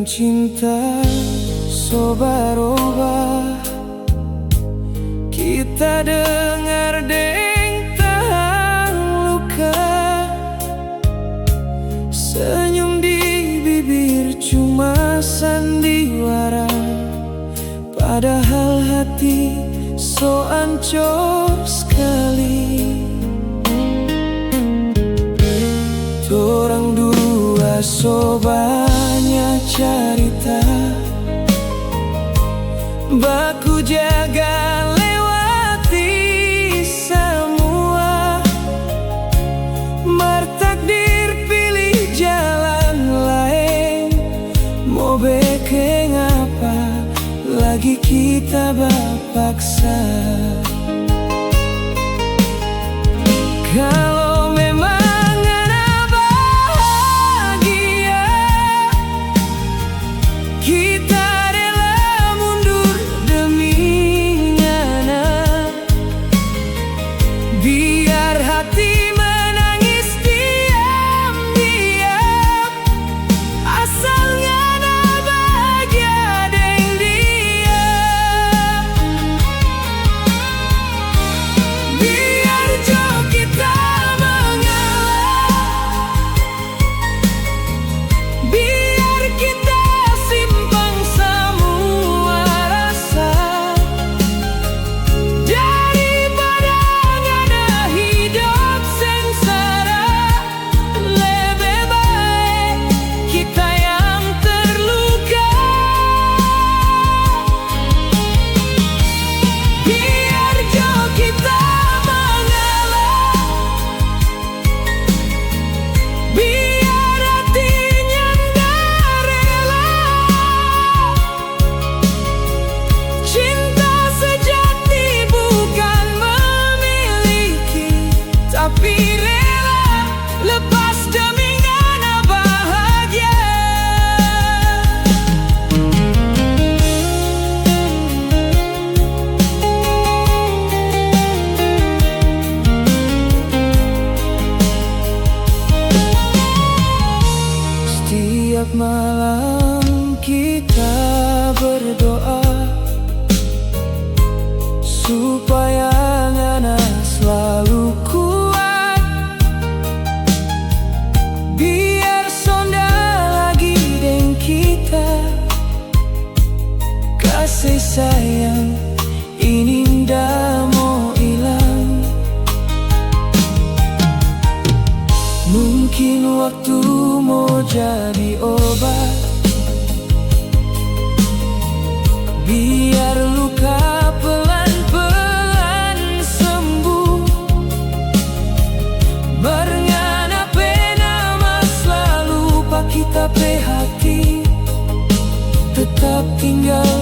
cinta sobar-obar, kita dengar deng tahan luka. Senyum di bibir cuma sandiwara, padahal hati so ancur sekali. Torang dua so banyak cerita, baku jaga lewati semua. Martakdir pilih jalan lain, mau bikin apa lagi kita bapaksa. Kalau memang ada bahagia, kita rela mundur demi ngana. Biar hati menangis diam-diam, asalnya ada bahagia deng dia. Biar jauh kita mengalah, biar kita simpan semua rasa, daripada ngana hidup sengsara. Lebih baik kita yang terluka. Biar jauh kita mengalah, biar hatinya nggak rela. Cinta sejati bukan memiliki, tapi rela lepas demi ngana bahagia. Setiap malam kita berdoa supaya ngana selalu kuat. Biar sonda lagi deng kita, kasih sayang ini ndak mau hilang. Mungkin waktu mau jadi obat, biar luka pelan-pelan sembuh. Berngana nama selalu pak kita pe hati tetap tinggal